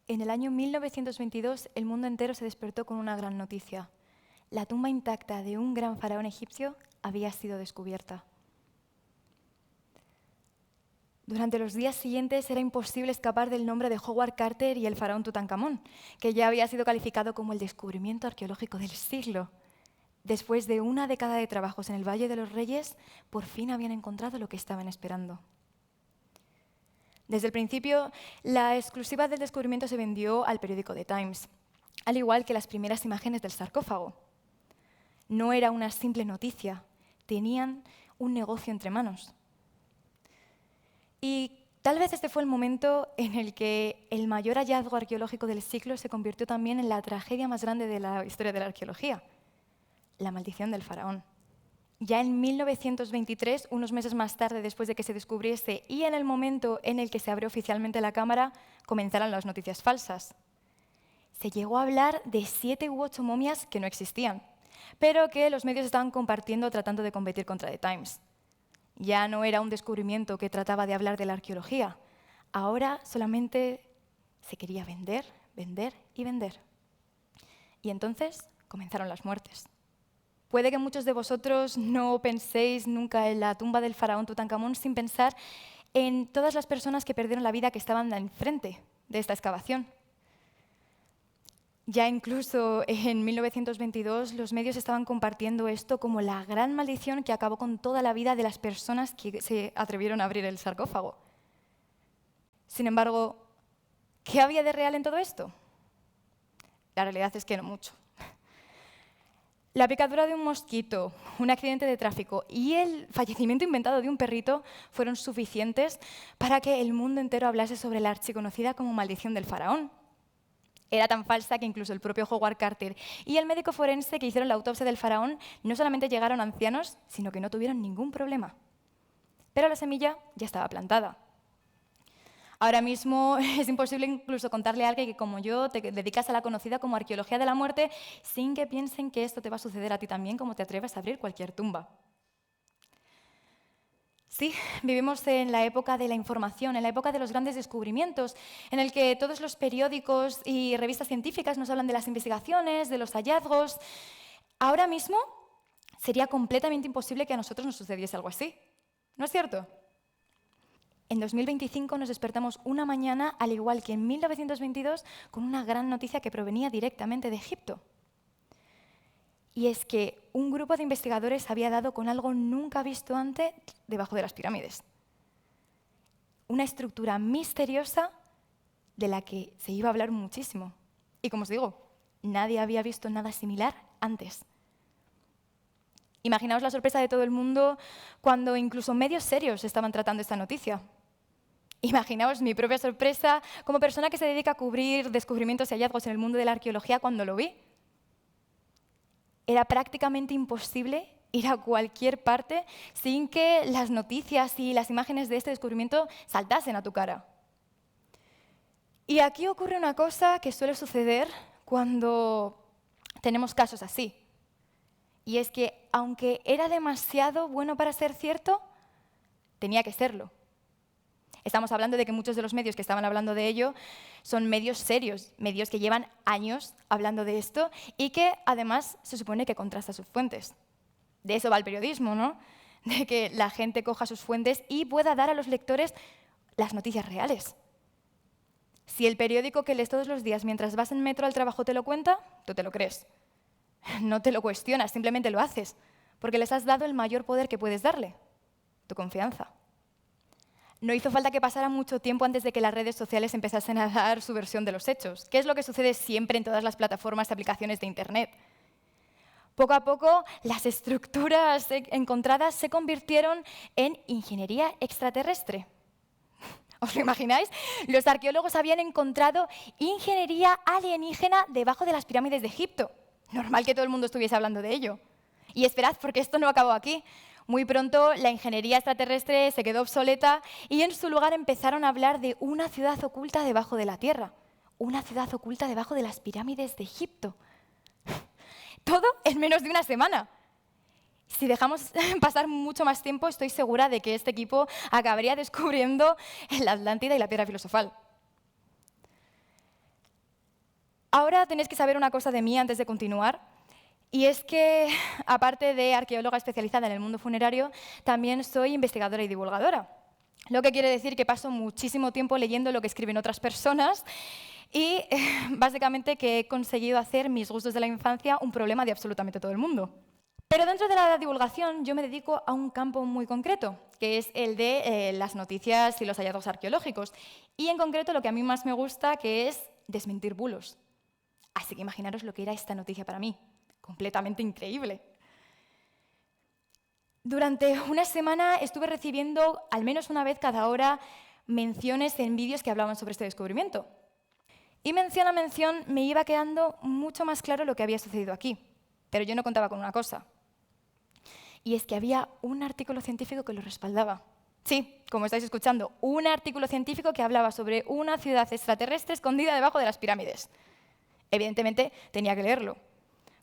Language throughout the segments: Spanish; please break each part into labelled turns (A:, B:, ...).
A: En el año 1922, el mundo entero se despertó con una gran noticia. La tumba intacta de un gran faraón egipcio había sido descubierta. Durante los días siguientes era imposible escapar del nombre de Howard Carter y el faraón Tutankamón, que ya había sido calificado como el descubrimiento arqueológico del siglo. Después de una década de trabajos en el Valle de los Reyes, por fin habían encontrado lo que estaban esperando. Desde el principio, la exclusiva del descubrimiento se vendió al periódico The Times, al igual que las primeras imágenes del sarcófago. No era una simple noticia, tenían un negocio entre manos. Y tal vez este fue el momento en el que el mayor hallazgo arqueológico del siglo se convirtió también en la tragedia más grande de la historia de la arqueología, la maldición del faraón. Ya en 1923, unos meses más tarde después de que se descubriese y en el momento en el que se abrió oficialmente la cámara, comenzaron las noticias falsas. Se llegó a hablar de 7 u 8 momias que no existían, pero que los medios estaban compartiendo tratando de competir contra The Times. Ya no era un descubrimiento que trataba de hablar de la arqueología. Ahora solamente se quería vender, vender y vender. Y entonces comenzaron las muertes. Puede que muchos de vosotros no penséis nunca en la tumba del faraón Tutankamón sin pensar en todas las personas que perdieron la vida que estaban enfrente de esta excavación. Ya incluso en 1922 los medios estaban compartiendo esto como la gran maldición que acabó con toda la vida de las personas que se atrevieron a abrir el sarcófago. Sin embargo, ¿qué había de real en todo esto? La realidad es que no mucho. La picadura de un mosquito, un accidente de tráfico y el fallecimiento inventado de un perrito fueron suficientes para que el mundo entero hablase sobre la archiconocida como maldición del faraón. Era tan falsa que incluso el propio Howard Carter y el médico forense que hicieron la autopsia del faraón no solamente llegaron ancianos, sino que no tuvieron ningún problema. Pero la semilla ya estaba plantada. Ahora mismo es imposible incluso contarle a alguien que, como yo, te dedicas a la conocida como arqueología de la muerte sin que piensen que esto te va a suceder a ti también, como te atreves a abrir cualquier tumba. Sí, vivimos en la época de la información, en la época de los grandes descubrimientos, en el que todos los periódicos y revistas científicas nos hablan de las investigaciones, de los hallazgos. Ahora mismo sería completamente imposible que a nosotros nos sucediese algo así. ¿No es cierto? En 2025 nos despertamos una mañana, al igual que en 1922, con una gran noticia que provenía directamente de Egipto. Y es que un grupo de investigadores había dado con algo nunca visto antes debajo de las pirámides. Una estructura misteriosa de la que se iba a hablar muchísimo. Y como os digo, nadie había visto nada similar antes. Imaginaos la sorpresa de todo el mundo cuando incluso medios serios estaban tratando esta noticia. Imaginaos mi propia sorpresa como persona que se dedica a cubrir descubrimientos y hallazgos en el mundo de la arqueología cuando lo vi. Era prácticamente imposible ir a cualquier parte sin que las noticias y las imágenes de este descubrimiento saltasen a tu cara. Y aquí ocurre una cosa que suele suceder cuando tenemos casos así. Y es que, aunque era demasiado bueno para ser cierto, tenía que serlo. Estamos hablando de que muchos de los medios que estaban hablando de ello son medios serios, medios que llevan años hablando de esto y que, además, se supone que contrastan sus fuentes. De eso va el periodismo, ¿no? De que la gente coja sus fuentes y pueda dar a los lectores las noticias reales. Si el periódico que lees todos los días mientras vas en metro al trabajo te lo cuenta, tú te lo crees. No te lo cuestionas, simplemente lo haces, porque les has dado el mayor poder que puedes darle, tu confianza. No hizo falta que pasara mucho tiempo antes de que las redes sociales empezasen a dar su versión de los hechos, que es lo que sucede siempre en todas las plataformas y aplicaciones de Internet. Poco a poco, las estructuras encontradas se convirtieron en ingeniería extraterrestre. ¿Os lo imagináis? Los arqueólogos habían encontrado ingeniería alienígena debajo de las pirámides de Egipto. Normal que todo el mundo estuviese hablando de ello. Y esperad, porque esto no acabó aquí. Muy pronto la ingeniería extraterrestre se quedó obsoleta y en su lugar empezaron a hablar de una ciudad oculta debajo de la Tierra. Una ciudad oculta debajo de las pirámides de Egipto. Todo en menos de una semana. Si dejamos pasar mucho más tiempo, estoy segura de que este equipo acabaría descubriendo la Atlántida y la Piedra Filosofal. Ahora tenéis que saber una cosa de mí antes de continuar, y es que, aparte de arqueóloga especializada en el mundo funerario, también soy investigadora y divulgadora. Lo que quiere decir que paso muchísimo tiempo leyendo lo que escriben otras personas y básicamente que he conseguido hacer mis gustos de la infancia un problema de absolutamente todo el mundo. Pero dentro de la divulgación yo me dedico a un campo muy concreto, que es el de las noticias y los hallazgos arqueológicos. Y en concreto lo que a mí más me gusta, que es desmentir bulos. Así que imaginaros lo que era esta noticia para mí. Completamente increíble. Durante una semana estuve recibiendo, al menos una vez cada hora, menciones en vídeos que hablaban sobre este descubrimiento. Y mención a mención me iba quedando mucho más claro lo que había sucedido aquí. Pero yo no contaba con una cosa. Y es que había un artículo científico que lo respaldaba. Sí, como estáis escuchando, un artículo científico que hablaba sobre una ciudad extraterrestre escondida debajo de las pirámides. Evidentemente, tenía que leerlo.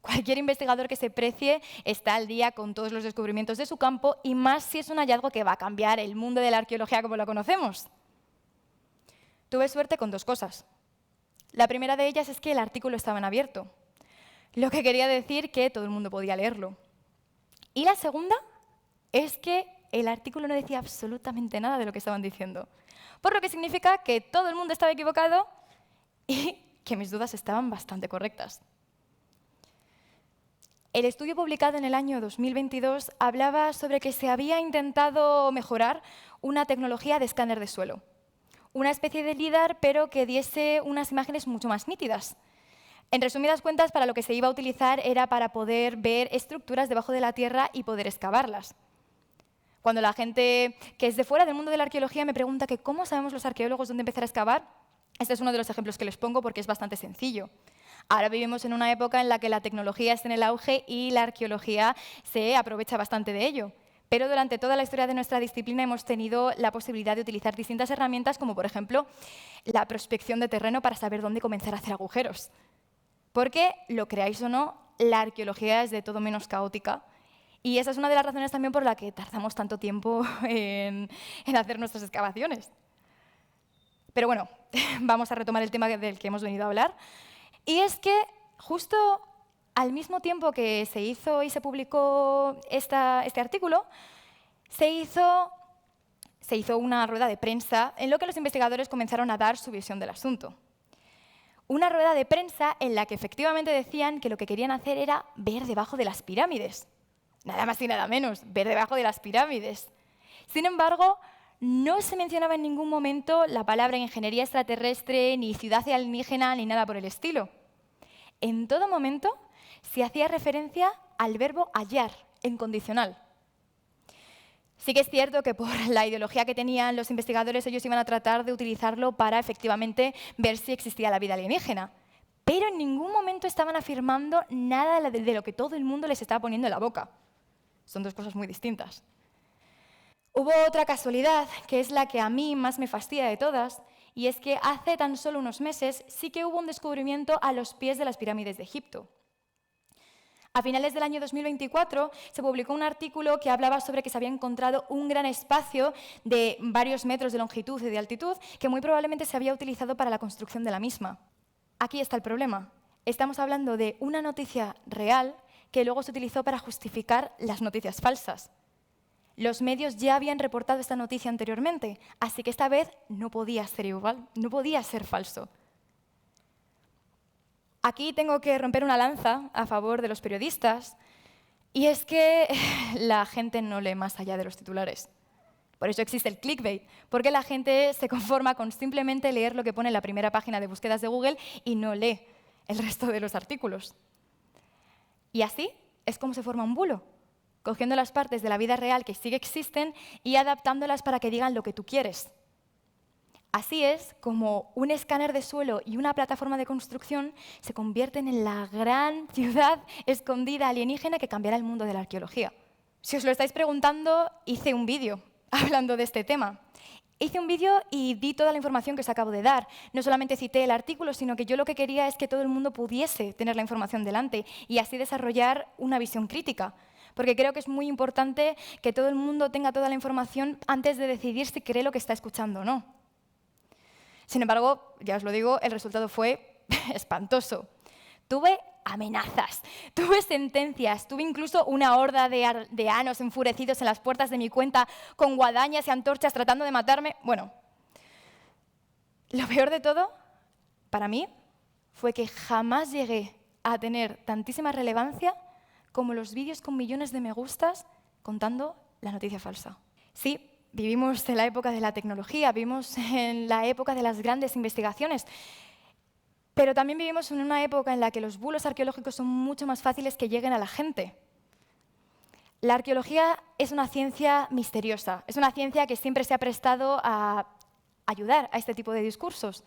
A: Cualquier investigador que se precie está al día con todos los descubrimientos de su campo, y más si es un hallazgo que va a cambiar el mundo de la arqueología como lo conocemos. Tuve suerte con dos cosas. La primera de ellas es que el artículo estaba en abierto, lo que quería decir que todo el mundo podía leerlo. Y la segunda es que el artículo no decía absolutamente nada de lo que estaban diciendo, por lo que significa que todo el mundo estaba equivocado y que mis dudas estaban bastante correctas. El estudio publicado en el año 2022 hablaba sobre que se había intentado mejorar una tecnología de escáner de suelo, una especie de LIDAR, pero que diese unas imágenes mucho más nítidas. En resumidas cuentas, para lo que se iba a utilizar era para poder ver estructuras debajo de la tierra y poder excavarlas. Cuando la gente que es de fuera del mundo de la arqueología me pregunta que cómo sabemos los arqueólogos dónde empezar a excavar, este es uno de los ejemplos que les pongo porque es bastante sencillo. Ahora vivimos en una época en la que la tecnología está en el auge y la arqueología se aprovecha bastante de ello. Pero durante toda la historia de nuestra disciplina hemos tenido la posibilidad de utilizar distintas herramientas, como por ejemplo la prospección de terreno para saber dónde comenzar a hacer agujeros. Porque, lo creáis o no, la arqueología es de todo menos caótica. Y esa es una de las razones también por la que tardamos tanto tiempo en hacer nuestras excavaciones. Pero bueno, vamos a retomar el tema del que hemos venido a hablar. Y es que justo al mismo tiempo que se hizo y se publicó este artículo, se hizo una rueda de prensa en la que los investigadores comenzaron a dar su visión del asunto. Una rueda de prensa en la que efectivamente decían que lo que querían hacer era ver debajo de las pirámides. Nada más y nada menos, ver debajo de las pirámides. Sin embargo, no se mencionaba en ningún momento la palabra ingeniería extraterrestre, ni ciudad alienígena, ni nada por el estilo. En todo momento se hacía referencia al verbo hallar, en condicional. Sí que es cierto que por la ideología que tenían los investigadores, ellos iban a tratar de utilizarlo para efectivamente ver si existía la vida alienígena. Pero en ningún momento estaban afirmando nada de lo que todo el mundo les estaba poniendo en la boca. Son dos cosas muy distintas. Hubo otra casualidad, que es la que a mí más me fastidia de todas, y es que hace tan solo unos meses sí que hubo un descubrimiento a los pies de las pirámides de Egipto. A finales del año 2024 se publicó un artículo que hablaba sobre que se había encontrado un gran espacio de varios metros de longitud y de altitud que muy probablemente se había utilizado para la construcción de la misma. Aquí está el problema. Estamos hablando de una noticia real que luego se utilizó para justificar las noticias falsas. Los medios ya habían reportado esta noticia anteriormente, así que esta vez no podía ser igual, no podía ser falso. Aquí tengo que romper una lanza a favor de los periodistas, y es que la gente no lee más allá de los titulares. Por eso existe el clickbait, porque la gente se conforma con simplemente leer lo que pone en la primera página de búsquedas de Google y no lee el resto de los artículos. Y así es como se forma un bulo, cogiendo las partes de la vida real que sí que existen y adaptándolas para que digan lo que tú quieres. Así es como un escáner de suelo y una plataforma de construcción se convierten en la gran ciudad escondida alienígena que cambiará el mundo de la arqueología. Si os lo estáis preguntando, hice un vídeo hablando de este tema. Hice un vídeo y di toda la información que os acabo de dar. No solamente cité el artículo, sino que yo lo que quería es que todo el mundo pudiese tener la información delante y así desarrollar una visión crítica. Porque creo que es muy importante que todo el mundo tenga toda la información antes de decidir si cree lo que está escuchando o no. Sin embargo, ya os lo digo, el resultado fue espantoso. Tuve amenazas, tuve sentencias, tuve incluso una horda de anos enfurecidos en las puertas de mi cuenta con guadañas y antorchas tratando de matarme. Bueno, lo peor de todo, para mí, fue que jamás llegué a tener tantísima relevancia como los vídeos con millones de me gustas contando la noticia falsa. Sí, vivimos en la época de la tecnología, vivimos en la época de las grandes investigaciones, pero también vivimos en una época en la que los bulos arqueológicos son mucho más fáciles que lleguen a la gente. La arqueología es una ciencia misteriosa, es una ciencia que siempre se ha prestado a ayudar a este tipo de discursos.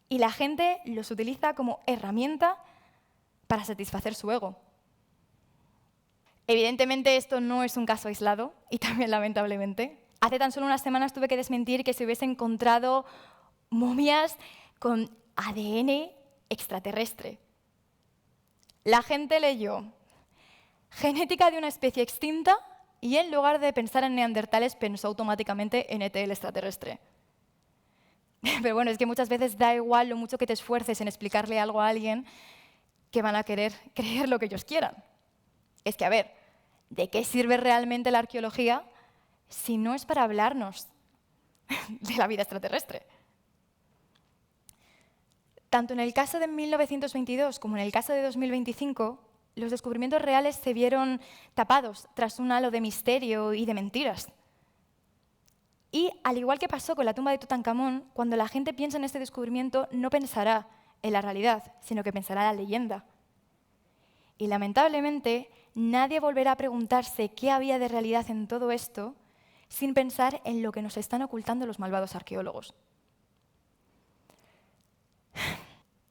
A: Y la gente los utiliza como herramienta para satisfacer su ego. Evidentemente, esto no es un caso aislado, y también lamentablemente. Hace tan solo unas semanas tuve que desmentir que se hubiese encontrado momias con ADN extraterrestre. La gente leyó genética de una especie extinta y en lugar de pensar en neandertales pensó automáticamente en ET el extraterrestre. Pero bueno, es que muchas veces da igual lo mucho que te esfuerces en explicarle algo a alguien que van a querer creer lo que ellos quieran. Es que, a ver, ¿de qué sirve realmente la arqueología si no es para hablarnos de la vida extraterrestre? Tanto en el caso de 1922 como en el caso de 2025, los descubrimientos reales se vieron tapados tras un halo de misterio y de mentiras. Y al igual que pasó con la tumba de Tutankamón, cuando la gente piensa en este descubrimiento no pensará en la realidad, sino que pensará en la leyenda. Y lamentablemente, nadie volverá a preguntarse qué había de realidad en todo esto sin pensar en lo que nos están ocultando los malvados arqueólogos.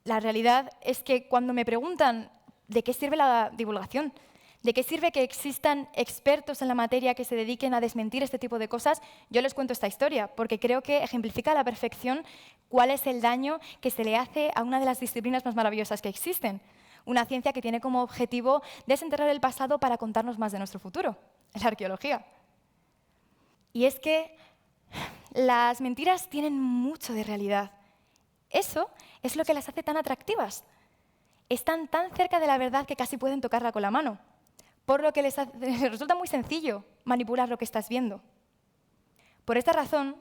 A: La realidad es que cuando me preguntan de qué sirve la divulgación, de qué sirve que existan expertos en la materia que se dediquen a desmentir este tipo de cosas, yo les cuento esta historia, porque creo que ejemplifica a la perfección cuál es el daño que se le hace a una de las disciplinas más maravillosas que existen. Una ciencia que tiene como objetivo desenterrar el pasado para contarnos más de nuestro futuro, la arqueología. Y es que las mentiras tienen mucho de realidad. Eso es lo que las hace tan atractivas. Están tan cerca de la verdad que casi pueden tocarla con la mano, por lo que les resulta muy sencillo manipular lo que estás viendo. Por esta razón,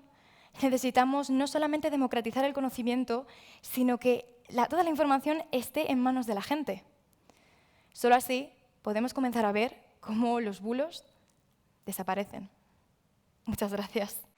A: necesitamos no solamente democratizar el conocimiento, sino que toda la información esté en manos de la gente. Solo así podemos comenzar a ver cómo los bulos desaparecen. Muchas gracias.